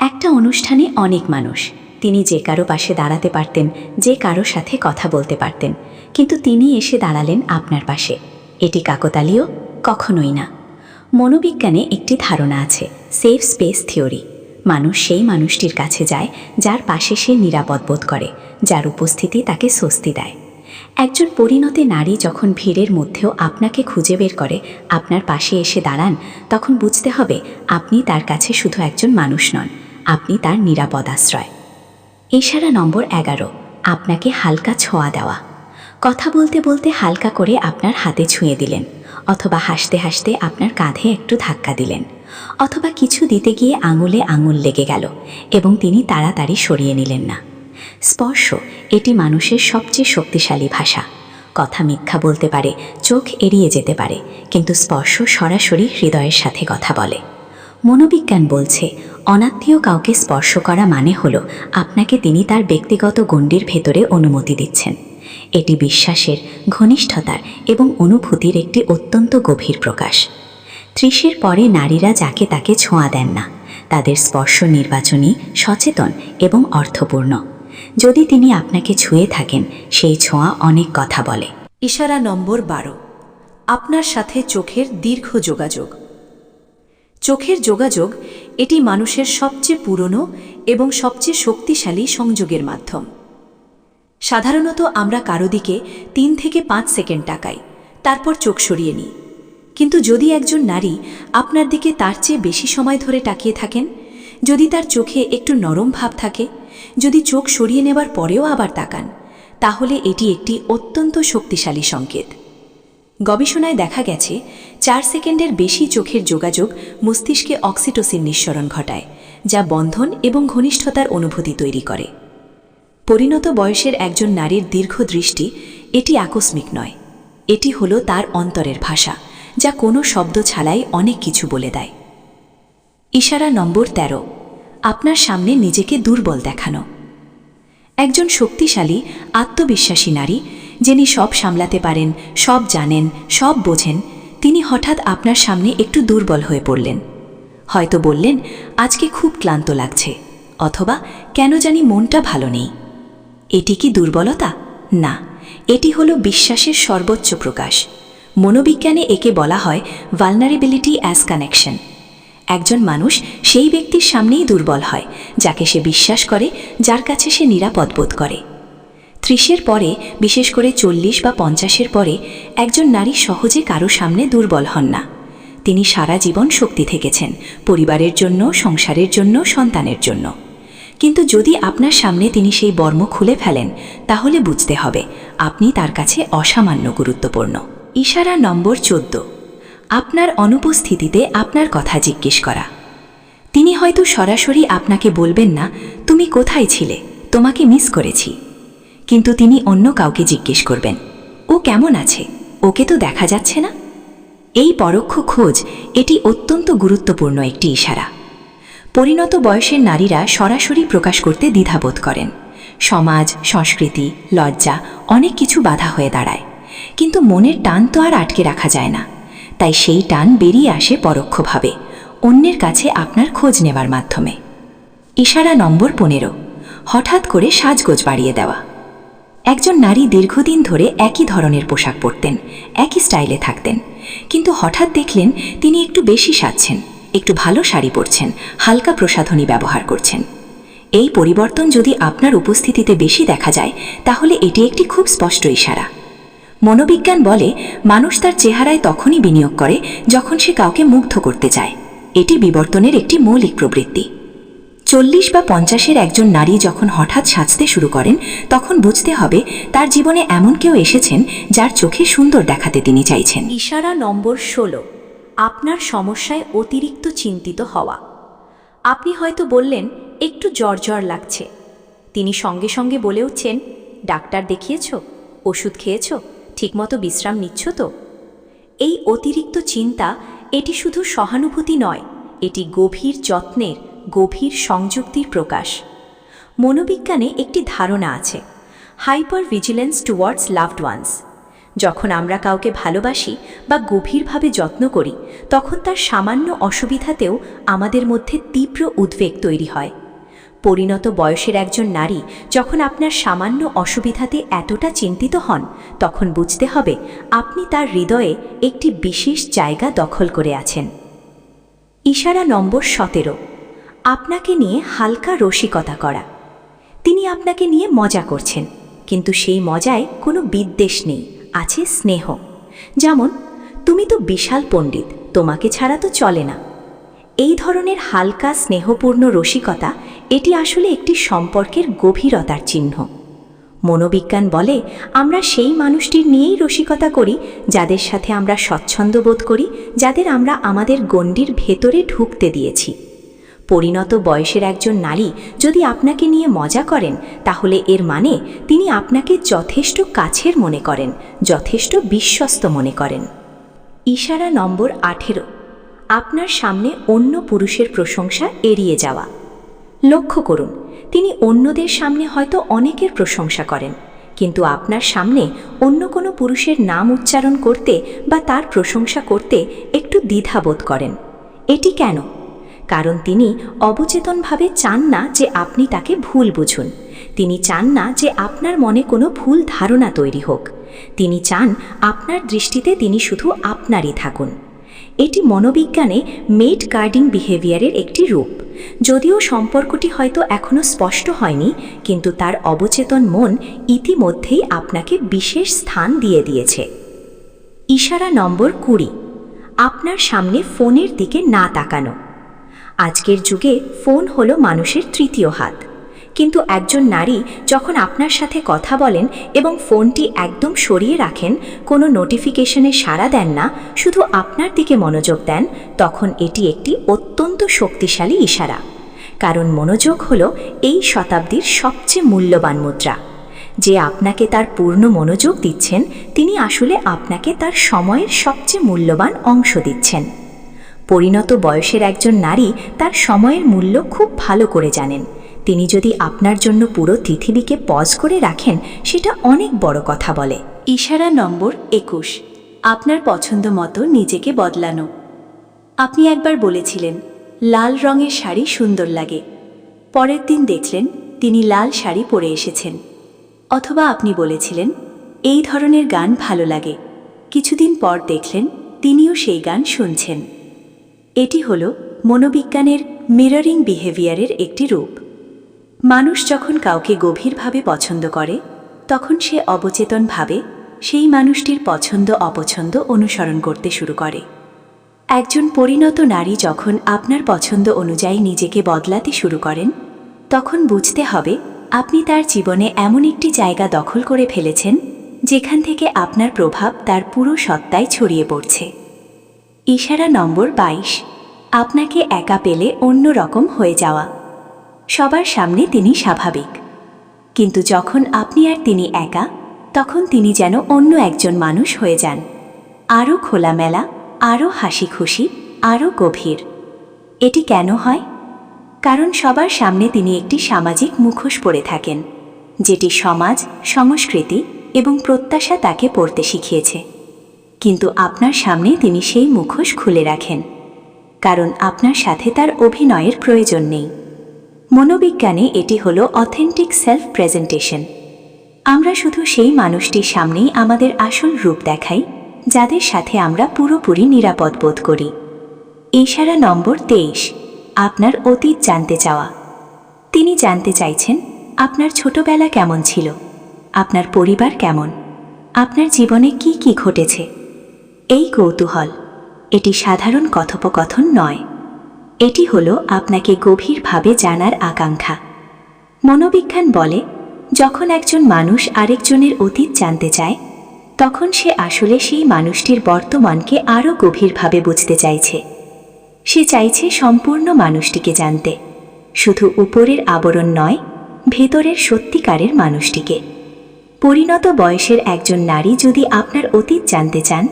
একটা অনুষ্ঠানে অনেক মানুষ, তিনি যে কারো পাশে দাঁড়াতে পারতেন, যে কারো সাথে কথা বলতে পারতেন, কিন্তু তিনি এসে দাঁড়ালেন আপনার পাশে। এটি কাকতালীয়? কখনোই না। মনোবিজ্ঞানে একটি ধারণা আছে, সেফ স্পেস থিওরি। মানুষ সেই মানুষটির কাছে যায় যার পাশে সে নিরাপদ বোধ করে, যার উপস্থিতি তাকে স্বস্তি দেয়। একজন পরিণত নারী যখন ভিড়ের মধ্যেও আপনাকে খুঁজে বের করে, আপনার পাশে এসে দাঁড়ান, তখন বুঝতে হবে আপনি তার কাছে শুধু একজন মানুষ নন, আপনি তার নিরাপদ আশ্রয়। ইশারা নম্বর 11, আপনাকে হালকা ছোঁয়া দেওয়া। কথা বলতে বলতে হালকা করে আপনার হাতে ছুঁয়ে দিলেন, অথবা হাসতে হাসতে আপনার কাঁধে একটু ধাক্কা দিলেন, অথবা কিছু দিতে গিয়ে আঙুলে আঙুল লেগে গেল এবং তিনি তাড়াতাড়ি সরিয়ে নিলেন না। স্পর্শ, এটি মানুষের সবচেয়ে শক্তিশালী ভাষা। কথা মিথ্যা বলতে পারে, চোখ এড়িয়ে যেতে পারে, কিন্তু স্পর্শ সরাসরি হৃদয়ের সাথে কথা বলে। মনোবিজ্ঞান বলছে অনাত্মীয় কাউকে স্পর্শ করা মানে হলো আপনাকে তিনি তার ব্যক্তিগত গণ্ডির ভেতরে অনুমতি দিচ্ছেন। এটি বিশ্বাসের, ঘনিষ্ঠতার এবং অনুভূতির একটি অত্যন্ত গভীর প্রকাশ। 30-এর পরে নারীরা যাকে তাকে ছোঁয়া দেন না, তাদের স্পর্শ নির্বাচনী, সচেতন এবং অর্থপূর্ণ। যদি তিনি আপনাকে ছুঁয়ে থাকেন, সেই ছোঁয়া অনেক কথা বলে। ইশারা নম্বর 12, আপনার সাথে চোখের দীর্ঘ যোগাযোগ। চোখের যোগাযোগ, এটি মানুষের সবচেয়ে পুরনো এবং সবচেয়ে শক্তিশালী সংযোগের মাধ্যম। সাধারণত আমরা কারো দিকে 3 থেকে 5 সেকেন্ড তাকাই, তারপর চোখ সরিয়ে নিই। কিন্তু যদি একজন নারী আপনার দিকে তার চেয়ে বেশি সময় ধরে তাকিয়ে থাকেন, যদি তার চোখে একটু নরম ভাব থাকে, যদি চোখ সরিয়ে নেবার পরেও আবার তাকান, তাহলে এটি একটি অত্যন্ত শক্তিশালী সংকেত। গবেষণায় দেখা গেছে 4 সেকেন্ডের বেশি চোখের যোগাযোগ মস্তিষ্কে অক্সিটোসিন নিঃসরণ ঘটায়, যা বন্ধন এবং ঘনিষ্ঠতার অনুভূতি তৈরি করে। পরিণত বয়সের একজন নারীর দীর্ঘ দৃষ্টি, এটি আকস্মিক নয়, এটি হলো তার অন্তরের ভাষা, যা কোনো শব্দ ছাড়াই অনেক কিছু বলে দেয়। ইশারা নম্বর 13, আপনার সামনে নিজেকে দুর্বল দেখানো। একজন শক্তিশালী, আত্মবিশ্বাসী নারী, যিনি সব সামলাতে পারেন, সব জানেন, সব বোঝেন, তিনি হঠাৎ আপনার সামনে একটু দুর্বল হয়ে পড়লেন। হয়তো বললেন, আজকে খুব ক্লান্ত লাগছে, অথবা কেন জানি মনটা ভালো নেই। এটি কি দুর্বলতা? না, এটি হলো বিশ্বাসের সর্বোচ্চ প্রকাশ। মনোবিজ্ঞানে একে বলা হয় ভালনারেবিলিটি অ্যাজ কানেকশন। একজন মানুষ সেই ব্যক্তির সামনেই দুর্বল হয় যাকে সে বিশ্বাস করে, যার কাছে সে নিরাপদ বোধ করে। 30-এর পরে, বিশেষ করে 40 বা 50-এর পরে একজন নারী সহজে কারো সামনে দুর্বল হন না। তিনি সারা জীবন শক্তি থেকেছেন, পরিবারের জন্য, সংসারের জন্য, সন্তানের জন্য। কিন্তু যদি আপনার সামনে তিনি সেই বর্ম খুলে ফেলেন, তাহলে বুঝতে হবে আপনি তার কাছে অসামান্য গুরুত্বপূর্ণ। ইশারা নম্বর 14, আপনার অনুপস্থিতিতে আপনার কথা জিজ্ঞেস করা। তিনি হয়তো সরাসরি আপনাকে বলবেন না, তুমি কোথায় ছিলে, তোমাকে মিস করেছি। কিন্তু তিনি অন্য কাউকে জিজ্ঞেস করবেন, ও কেমন আছে, ওকে তো দেখা যাচ্ছে না। এই পরোক্ষ খোঁজ, এটি অত্যন্ত গুরুত্বপূর্ণ একটি ইশারা। পরিণত বয়সের নারীরা সরাসরি প্রকাশ করতে দ্বিধাবোধ করেন। সমাজ, সংস্কৃতি, লজ্জা অনেক কিছু বাধা হয়ে দাঁড়ায়। কিন্তু মনের টান তো আর আটকে রাখা যায় না, তাই সেই টান বেরিয়ে আসে পরোক্ষভাবে, অন্যের কাছে আপনার খোঁজ নেওয়ার মাধ্যমে। ইশারা নম্বর 15, হঠাৎ করে সাজগোজ বাড়িয়ে দেওয়া। একজন নারী দীর্ঘদিন ধরে একই ধরনের পোশাক পরতেন, একই স্টাইলে থাকতেন, কিন্তু হঠাৎ দেখলেন তিনি একটু বেশি সাজছেন, একটু ভালো শাড়ি পরছেন, হালকা প্রসাধনী ব্যবহার করছেন। এই পরিবর্তন যদি আপনার উপস্থিতিতে বেশি দেখা যায়, তাহলে এটি একটি খুব স্পষ্ট ইশারা। মনোবিজ্ঞান বলে মানুষ তার চেহারায় তখনই বিনিয়োগ করে যখন সে কাউকে মুগ্ধ করতে চায়। এটি বিবর্তনের একটি মৌলিক প্রবৃত্তি। 40 বা 50-এর একজন নারী যখন হঠাৎ সাজতে শুরু করেন, তখন বুঝতে হবে তার জীবনে এমন কেউ এসেছেন যার চোখে সুন্দর দেখাতে তিনি চাইছেন। ইশারা নম্বর 16, আপনার সমস্যায় অতিরিক্ত চিন্তিত হওয়া। আপনি হয়তো বললেন, একটু জ্বর জ্বর লাগছে। তিনি সঙ্গে সঙ্গে বলে উঠছেন, ডাক্তার দেখিয়েছ, ওষুধ খেয়েছ, ঠিকমতো বিশ্রাম নিচ্ছ তো? এই অতিরিক্ত চিন্তা, এটি শুধু সহানুভূতি নয়, এটি গভীর যত্নের, গভীর সংযুক্তির প্রকাশ। মনোবিজ্ঞানে একটি ধারণা আছে, hypervigilance towards loved ones. যখন আমরা কাউকে ভালোবাসি বা গভীরভাবে যত্ন করি, তখন তার সামান্য অসুবিধাতেও আমাদের মধ্যে তীব্র উদ্বেগ তৈরি হয়। পরিণত বয়সের একজন নারী যখন আপনার সামান্য অসুবিধাতে এতটা চিন্তিত হন, তখন বুঝতে হবে আপনি তার হৃদয়ে একটি বিশেষ জায়গা দখল করে আছেন। ইশারা নম্বর 17, আপনাকে নিয়ে হালকা রসিকতা করা। তিনি আপনাকে নিয়ে মজা করছেন, কিন্তু সেই মজায় কোনো বিদ্বেষ নেই, আছে স্নেহ। যেমন, তুমি তো বিশাল পণ্ডিত, তোমাকে ছাড়া তো চলে না। এই ধরনের হালকা স্নেহপূর্ণ রসিকতা, এটি আসলে একটি সম্পর্কের গভীরতার চিহ্ন। মনোবিজ্ঞান বলে আমরা সেই মানুষটির নিয়েই রসিকতা করি যাদের সাথে আমরা স্বচ্ছন্দ বোধ করি, যাদের আমরা আমাদের গণ্ডির ভেতরে ঢুকতে দিয়েছি। পরিণত বয়সের একজন নারী যদি আপনাকে নিয়ে মজা করেন, তাহলে এর মানে তিনি আপনাকে যথেষ্ট কাছের মনে করেন, যথেষ্ট বিশ্বস্ত মনে করেন। ইশারা নম্বর 18, আপনার সামনে অন্য পুরুষের প্রশংসা এড়িয়ে যাওয়া। লক্ষ্য করুন, তিনি অন্যদের সামনে হয়তো অনেকের প্রশংসা করেন, কিন্তু আপনার সামনে অন্য কোনো পুরুষের নাম উচ্চারণ করতে বা তার প্রশংসা করতে একটু দ্বিধাবোধ করেন। এটি কেন? কারণ তিনি অবচেতনভাবে চান না যে আপনি তাকে ভুল বুঝুন। তিনি চান না যে আপনার মনে কোনো ভুল ধারণা তৈরি হোক। তিনি চান আপনার দৃষ্টিতে তিনি শুধু আপনারই থাকুন। এটি মনোবিজ্ঞানে মেড গার্ডিং বিহেভিয়ারের একটি রূপ। যদিও সম্পর্কটি হয়তো এখনও স্পষ্ট হয়নি, কিন্তু তার অবচেতন মন ইতিমধ্যেই আপনাকে বিশেষ স্থান দিয়ে দিয়েছে। ইশারা নম্বর 20, আপনার সামনে ফোনের দিকে না তাকানো। আজকের যুগে ফোন হলো মানুষের তৃতীয় হাত, কিন্তু একজন নারী যখন আপনার সাথে কথা বলেন এবং ফোনটি একদম সরিয়ে রাখেন, কোনো নোটিফিকেশনে সাড়া দেন না, শুধু আপনার দিকে মনোযোগ দেন, তখন এটি একটি অত্যন্ত শক্তিশালী ইশারা। কারণ মনোযোগ হলো এই শতাব্দীর সবচেয়ে মূল্যবান মুদ্রা। যে আপনাকে তার পূর্ণ মনোযোগ দিচ্ছেন, তিনি আসলে আপনাকে তার সময়ের সবচেয়ে মূল্যবান অংশ দিচ্ছেন। পরিণত বয়সের একজন নারী তার সময়ের মূল্য খুব ভালো করে জানেন। তিনি যদি আপনার জন্য পুরো পৃথিবীকে পজ করে রাখেন, সেটা অনেক বড় কথা বলে। ইশারা নম্বর 21, আপনার পছন্দ মতো নিজেকে বদলানো। আপনি একবার বলেছিলেন, লাল রঙের শাড়ি সুন্দর লাগে। পরের দিন দেখলেন তিনি লাল শাড়ি পরে এসেছেন। অথবা আপনি বলেছিলেন, এই ধরনের গান ভালো লাগে, কিছুদিন পর দেখলেন তিনিও সেই গান শুনছেন। এটি হল মনোবিজ্ঞানের মিররিং বিহেভিয়ারের একটি রূপ। মানুষ যখন কাউকে গভীরভাবে পছন্দ করে তখন সে অবচেতনভাবে সেই মানুষটির পছন্দ অপছন্দ অনুসরণ করতে শুরু করে। একজন পরিণত নারী যখন আপনার পছন্দ অনুযায়ী নিজেকে বদলাতে শুরু করেন তখন বুঝতে হবে আপনি তার জীবনে এমন একটি জায়গা দখল করে ফেলেছেন যেখান থেকে আপনার প্রভাব তার পুরো সত্তায় ছড়িয়ে পড়ছে। ইশারা নম্বর 22, আপনাকে একা পেলে অন্য রকম হয়ে যাওয়া। সবার সামনে তিনি স্বাভাবিক, কিন্তু যখন আপনি আর তিনি একা তখন তিনি যেন অন্য একজন মানুষ হয়ে যান, আরও খোলামেলা, আরও হাসি খুশি, আরও গভীর। এটি কেন হয়? কারণ সবার সামনে তিনি একটি সামাজিক মুখোশ পরে থাকেন, যেটি সমাজ, সংস্কৃতি এবং প্রত্যাশা তাকে পড়তে শিখিয়েছে। কিন্তু আপনার সামনে তিনি সেই মুখোশ খুলে রাখেন, কারণ আপনার সাথে তার অভিনয়ের প্রয়োজন নেই। মনোবিজ্ঞানে এটি হলো অথেন্টিক সেলফ প্রেজেন্টেশন। আমরা শুধু সেই মানুষটির সামনেই আমাদের আসল রূপ দেখাই যাদের সাথে আমরা পুরোপুরি নিরাপদ বোধ করি। ইশারা নম্বর 23, আপনার অতীত জানতে চাওয়া। তিনি জানতে চাইছেন আপনার ছোটবেলা কেমন ছিল, আপনার পরিবার কেমন, আপনার জীবনে কি কি ঘটেছে। এই কৌতূহল, এটি সাধারণ কথোপকথন নয়, এটি হলো আপনাকে গভীরভাবে জানার আকাঙ্ক্ষা। মনোবিজ্ঞান বলে যখন একজন মানুষ আরেকজনের অতীত জানতে চায় তখন সে আসলে সেই মানুষটির বর্তমানকে আরও গভীরভাবে বুঝতে চাইছে। সে চাইছে সম্পূর্ণ মানুষটিকে জানতে, শুধু উপরের আবরণ নয়, ভেতরের সত্যিকারের মানুষটিকে। পরিণত বয়সের একজন নারী যদি আপনার অতীত জানতে চান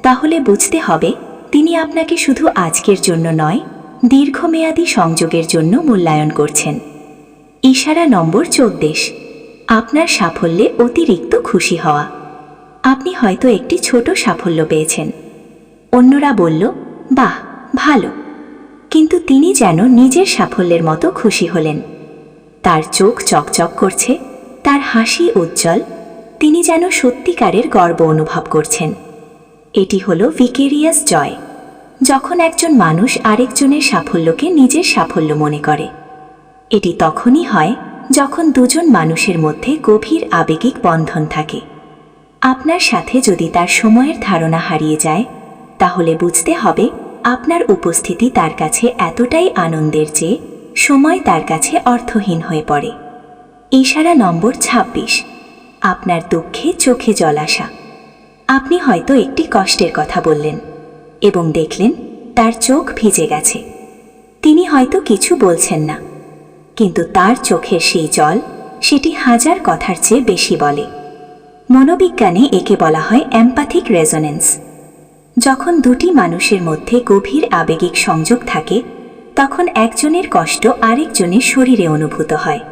তাহলে বুঝতে হবে তিনি আপনাকে শুধু আজকের জন্য নয়, দীর্ঘমেয়াদী সংযোগের জন্য মূল্যায়ন করছেন। ইশারা নম্বর 24, আপনার সাফল্যে অতিরিক্ত খুশি হওয়া। আপনি হয়তো একটি ছোট সাফল্য পেয়েছেন, অন্যরা বলল বাহ ভালো, কিন্তু তিনি যেন নিজের সাফল্যের মতো খুশি হলেন। তার চোখ চকচক করছে, তার হাসি উজ্জ্বল, তিনি যেন সত্যিকারের গর্ব অনুভব করছেন। এটি হলো ভিকেরিয়াস জয়, যখন একজন মানুষ আরেকজনের সাফল্যকে নিজের সাফল্য মনে করে। এটি তখনই হয় যখন দুজন মানুষের মধ্যে গভীর আবেগিক বন্ধন থাকে। আপনার সাথে যদি তার সময়ের ধারণা হারিয়ে যায় তাহলে বুঝতে হবে আপনার উপস্থিতি তার কাছে এতটাই আনন্দের যে সময় তার কাছে অর্থহীন হয়ে পড়ে। ইশারা নম্বর 26, আপনার দুঃখে চোখে জল আসা। আপনি হয়তো একটি কষ্টের কথা বললেন এবং দেখলেন তার চোখ ভিজে গেছে। তিনি হয়তো কিছু বলছেন না, কিন্তু তার চোখের সেই জল সেটি হাজার কথার চেয়ে বেশি বলে। মনোবিজ্ঞানে একে বলা হয় এমপ্যাথিক রেজোনেন্স। যখন দুটি মানুষের মধ্যে গভীর আবেগিক সংযোগ থাকে তখন একজনের কষ্ট আরেকজনের শরীরে অনুভূত হয়।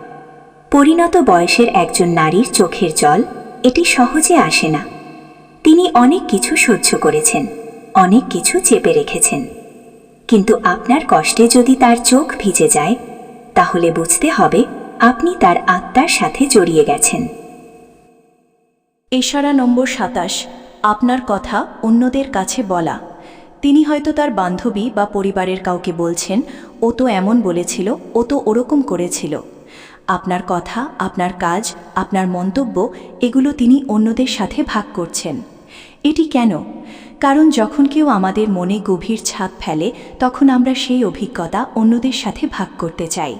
পরিণত বয়সের একজন নারীর চোখের জল এটি সহজে আসে না। তিনি অনেক কিছু সহ্য করেছেন, অনেক কিছু চেপে রেখেছেন, কিন্তু আপনার কষ্টে যদি তার চোখ ভিজে যায় তাহলে বুঝতে হবে আপনি তার আত্মার সাথে জড়িয়ে গেছেন। ইশারা নম্বর 27, আপনার কথা অন্যদের কাছে বলা। তিনি হয়তো তার বান্ধবী বা পরিবারের কাউকে বলছেন ও তো এমন বলেছিল, ও তো ওরকম করেছিল। আপনার কথা, আপনার কাজ, আপনার মন্তব্য এগুলো তিনি অন্যদের সাথে ভাগ করছেন। এটি কেন? কারণ যখন কেউ আমাদের মনে গভীর ছাপ ফেলে তখন আমরা সেই অভিজ্ঞতা অন্যদের সাথে ভাগ করতে চাই।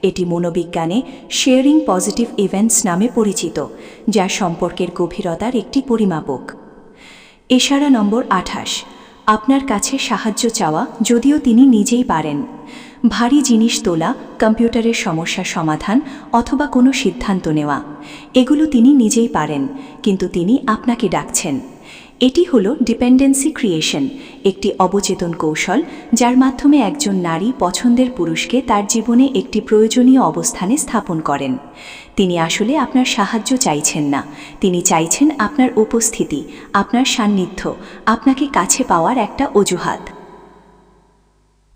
এটি মনোবিজ্ঞানে শেয়ারিং পজিটিভ ইভেন্টস নামে পরিচিত, যা সম্পর্কের গভীরতার একটি পরিমাপক। ইশারা নম্বর 28, আপনার কাছে সাহায্য চাওয়া যদিও তিনি নিজেই পারেন। ভারী জিনিস তোলা, কম্পিউটারের সমস্যা সমাধান অথবা কোনো সিদ্ধান্ত নেওয়া, এগুলো তিনি নিজেই পারেন, কিন্তু তিনি আপনাকে ডাকছেন। এটি হলো ডিপেন্ডেন্সি ক্রিয়েশন, একটি অবচেতন কৌশল যার মাধ্যমে একজন নারী পছন্দের পুরুষকে তার জীবনে একটি প্রয়োজনীয় অবস্থানে স্থাপন করেন। তিনি আসলে আপনার সাহায্য চাইছেন না, তিনি চাইছেন আপনার উপস্থিতি, আপনার সান্নিধ্য, আপনাকে কাছে পাওয়ার একটা অজুহাত।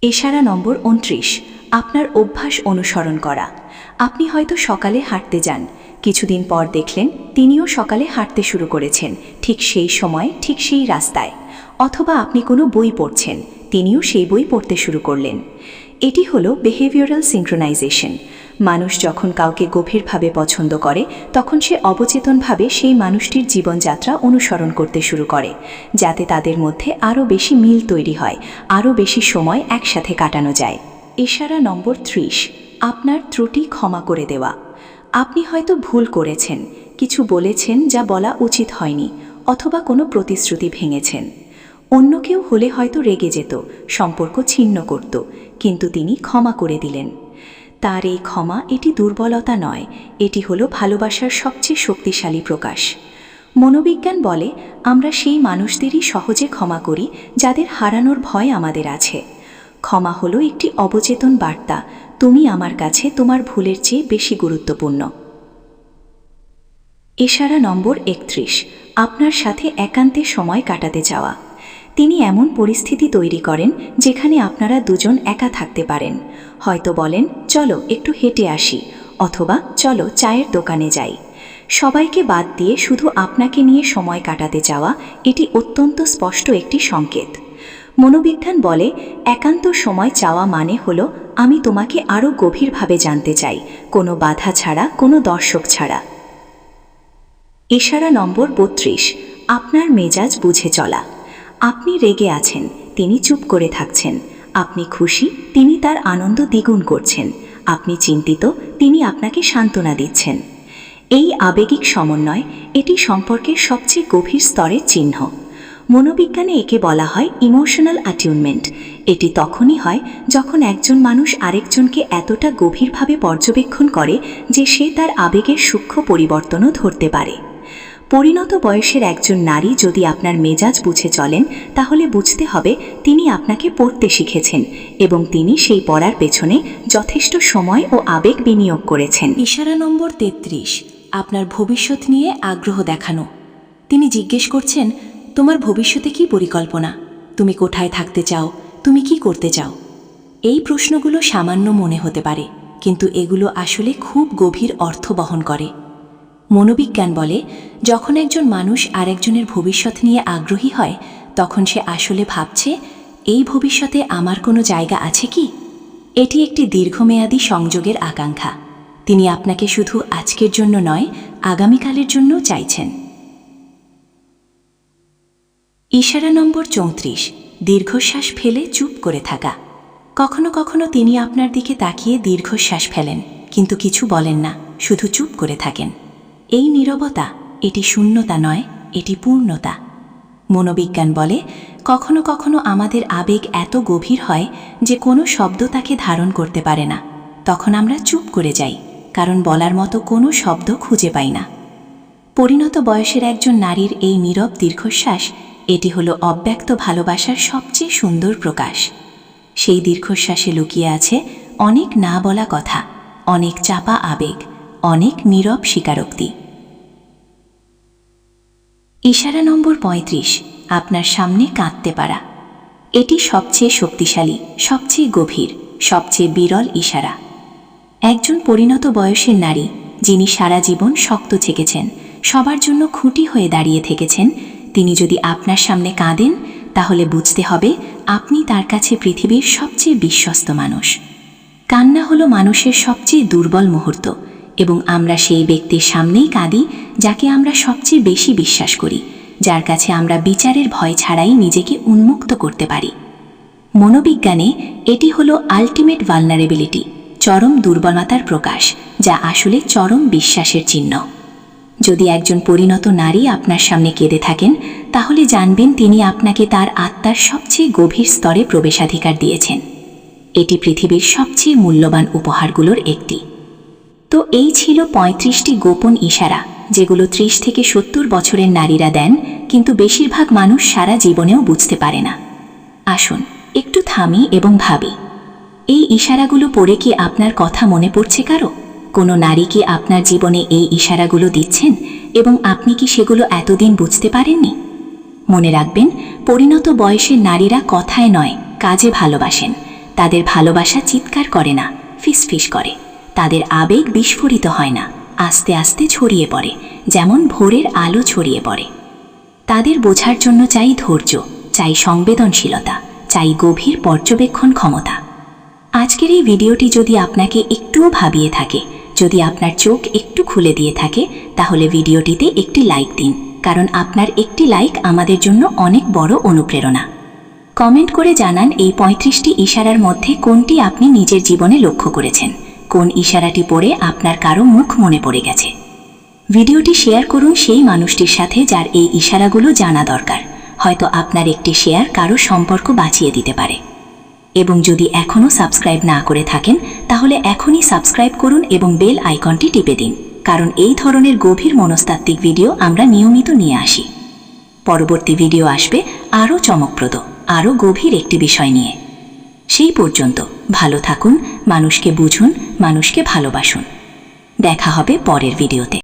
ইশারা নম্বর 29, আপনার অভ্যাস অনুসরণ করা। আপনি হয়তো সকালে হাঁটতে যান, কিছুদিন পর দেখলেন তিনিও সকালে হাঁটতে শুরু করেছেন, ঠিক সেই সময় ঠিক সেই রাস্তায়। অথবা আপনি কোনো বই পড়ছেন, তিনিও সেই বই পড়তে শুরু করলেন। এটি হলো বিহেভিয়ারাল সিনক্রোনাইজেশন। মানুষ যখন কাউকে গভীরভাবে পছন্দ করে তখন সে অবচেতনভাবে সেই মানুষটির জীবনযাত্রা অনুসরণ করতে শুরু করে, যাতে তাদের মধ্যে আরও বেশি মিল তৈরি হয়, আরও বেশি সময় একসাথে কাটানো যায়। ইশারা নম্বর 30, আপনার ত্রুটি ক্ষমা করে দেওয়া। আপনি হয়তো ভুল করেছেন, কিছু বলেছেন যা বলা উচিত হয়নি, অথবা কোনো প্রতিশ্রুতি ভেঙেছেন। অন্য কেউ হলে হয়তো রেগে যেত, সম্পর্ক ছিন্ন করত, কিন্তু তিনি ক্ষমা করে দিলেন। তার এই ক্ষমা এটি দুর্বলতা নয়, এটি হলো ভালোবাসার সবচেয়ে শক্তিশালী প্রকাশ। মনোবিজ্ঞান বলে আমরা সেই মানুষদেরই সহজে ক্ষমা করি যাদের হারানোর ভয় আমাদের আছে। ক্ষমা হলো একটি অবচেতন বার্তা, তুমি আমার কাছে তোমার ভুলের চেয়ে বেশি গুরুত্বপূর্ণ। ইশারা নম্বর 31, আপনার সাথে একান্তে সময় কাটাতে চাওয়া। তিনি এমন পরিস্থিতি তৈরি করেন যেখানে আপনারা দুজন একা থাকতে পারেন। হয়তো বলেন চলো একটু হেঁটে আসি, অথবা চলো চায়ের দোকানে যাই। সবাইকে বাদ দিয়ে শুধু আপনাকে নিয়ে সময় কাটাতে চাওয়া, এটি অত্যন্ত স্পষ্ট একটি সংকেত। মনোবিজ্ঞান বলে একান্ত সময় চাওয়া মানে হলো আমি তোমাকে আরও গভীরভাবে জানতে চাই, কোনো বাধা ছাড়া, কোনো দর্শক ছাড়া। ইশারা নম্বর 32, আপনার মেজাজ বুঝে চলা। আপনি রেগে আছেন, তিনি চুপ করে থাকছেন। আপনি খুশি, তিনি তার আনন্দ দ্বিগুণ করছেন। আপনি চিন্তিত, তিনি আপনাকে সান্ত্বনা দিচ্ছেন। এই আবেগিক সমন্বয়, এটি সম্পর্কের সবচেয়ে গভীর স্তরের চিহ্ন। মনোবিজ্ঞানে একে বলা হয় ইমোশনাল অ্যাটিউনমেন্ট। এটি তখনই হয় যখন একজন মানুষ আরেকজনকে এতটা গভীরভাবে পর্যবেক্ষণ করে যে সে তার আবেগের সূক্ষ্ম পরিবর্তনও ধরতে পারে। পরিণত বয়সের একজন নারী যদি আপনার মেজাজ বুঝে চলেন, তাহলে বুঝতে হবে তিনি আপনাকে পড়তে শিখেছেন এবং তিনি সেই পড়ার পেছনে যথেষ্ট সময় ও আবেগ বিনিয়োগ করেছেন। ইশারা নম্বর 33, আপনার ভবিষ্যৎ নিয়ে আগ্রহ দেখানো। তিনি জিজ্ঞেস করছেন তোমার ভবিষ্যতে কি পরিকল্পনা, তুমি কোথায় থাকতে চাও, তুমি কি করতে চাও। এই প্রশ্নগুলো সামান্য মনে হতে পারে, কিন্তু এগুলো আসলে খুব গভীর অর্থ বহন করে। মনোবিজ্ঞান বলে যখন একজন মানুষ আরেকজনের ভবিষ্যৎ নিয়ে আগ্রহী হয়, তখন সে আসলে ভাবছে এই ভবিষ্যতে আমার কোনো জায়গা আছে কি। এটি একটি দীর্ঘমেয়াদী সংযোগের আকাঙ্ক্ষা। তিনি আপনাকে শুধু আজকের জন্য নয়, আগামীকালের জন্য চাইছেন। ইশারা নম্বর 34, দীর্ঘশ্বাস ফেলে চুপ করে থাকা। কখনো কখনো তিনি আপনার দিকে তাকিয়ে দীর্ঘশ্বাস ফেলেন, কিন্তু কিছু বলেন না, শুধু চুপ করে থাকেন। এই নীরবতা, এটি শূন্যতা নয়, এটি পূর্ণতা। মনোবিজ্ঞান বলে কখনো কখনো আমাদের আবেগ এত গভীর হয় যে কোনো শব্দ তাকে ধারণ করতে পারে না। তখন আমরা চুপ করে যাই, কারণ বলার মতো কোনো শব্দ খুঁজে পাই না। পরিণত বয়সের একজন নারীর এই নীরব দীর্ঘশ্বাস, এটি হলো অব্যক্ত ভালোবাসার সবচেয়ে সুন্দর প্রকাশ। সেই দীর্ঘশ্বাসে লুকিয়ে আছে অনেক না বলা কথা, অনেক চাপা আবেগ, অনেক নীরব স্বীকারোক্তি। ইশারা নম্বর 35, আপনার সামনে কাঁদতে পারা। এটি সবচেয়ে শক্তিশালী, সবচেয়ে গভীর, সবচেয়ে বিরল ইশারা। একজন পরিণত বয়সের নারী, যিনি সারা জীবন শক্ত থেকেছেন, সবার জন্য খুঁটি হয়ে দাঁড়িয়ে থেকেছেন, তিনি যদি আপনার সামনে কাঁদেন, তাহলে বুঝতে হবে আপনি তার কাছে পৃথিবীর সবচেয়ে বিশ্বস্ত মানুষ। কান্না হলো মানুষের সবচেয়ে দুর্বল মুহূর্ত, এবং আমরা সেই ব্যক্তির সামনেই কাঁদি যাকে আমরা সবচেয়ে বেশি বিশ্বাস করি, যার কাছে আমরা বিচারের ভয় ছাড়াই নিজেকে উন্মুক্ত করতে পারি। মনোবিজ্ঞানে এটি হলো আল্টিমেট ভালনারেবিলিটি, চরম দুর্বলতার প্রকাশ, যা আসলে চরম বিশ্বাসের চিহ্ন। যদি একজন পরিণত নারী আপনার সামনে কেঁদে থাকেন, তাহলে জানবেন তিনি আপনাকে তার আত্মার সবচেয়ে গভীর স্তরে প্রবেশাধিকার দিয়েছেন। এটি পৃথিবীর সবচেয়ে মূল্যবান উপহারগুলোর একটি। তো এই ছিল 35টি গোপন ইশারা, যেগুলো 30 থেকে 70 বছরের নারীরা দেন, কিন্তু বেশিরভাগ মানুষ সারা জীবনেও বুঝতে পারে না। আসুন একটু থামি এবং ভাবি, এই ইশারাগুলো পড়ে কি আপনার কথা মনে পড়ছে কারো? কোনো নারী কি আপনার জীবনে এই ইশারাগুলো দিচ্ছেন এবং আপনি কি সেগুলো এতদিন বুঝতে পারেননি? মনে রাখবেন, পরিণত বয়সের নারীরা কথায় নয়, কাজে ভালোবাসেন। তাদের ভালোবাসা চিৎকার করে না, ফিসফিস করে। তাদের আবেগ বিস্ফোরিত হয় না, আস্তে আস্তে ছড়িয়ে পড়ে, যেমন ভোরের আলো ছড়িয়ে পড়ে। তাদের বোঝার জন্য চাই ধৈর্য, চাই সংবেদনশীলতা, চাই গভীর পর্যবেক্ষণ ক্ষমতা। আজকের এই ভিডিওটি যদি আপনাকে একটুও ভাবিয়ে থাকে, যদি আপনার চোখ একটু খুলে দিয়ে থাকে, তাহলে ভিডিওটিতে একটি লাইক দিন, কারণ আপনার একটি লাইক আমাদের জন্য অনেক বড় অনুপ্রেরণা। কমেন্ট করে জানান এই 35টি ইশারার মধ্যে কোনটি আপনি নিজের জীবনে লক্ষ্য করেছেন, কোন ইশারাটি পড়ে আপনার কারো মুখ মনে পড়ে গেছে। ভিডিওটি শেয়ার করুন সেই মানুষটির সাথে যার এই ইশারাগুলো জানা দরকার। হয়তো আপনার একটি শেয়ার কারো সম্পর্ক বাঁচিয়ে দিতে পারে। এবং যদি এখনও সাবস্ক্রাইব না করে থাকেন, তাহলে এখনই সাবস্ক্রাইব করুন এবং বেল আইকনটি টিপে দিন, কারণ এই ধরনের গভীর মনস্তাত্ত্বিক ভিডিও আমরা নিয়মিত নিয়ে আসি। পরবর্তী ভিডিও আসবে আরও চমকপ্রদ, আরও গভীর একটি বিষয় নিয়ে। সেই পর্যন্ত ভালো থাকুন, মানুষকে বুঝুন, মানুষকে ভালোবাসুন। দেখা হবে পরের ভিডিওতে।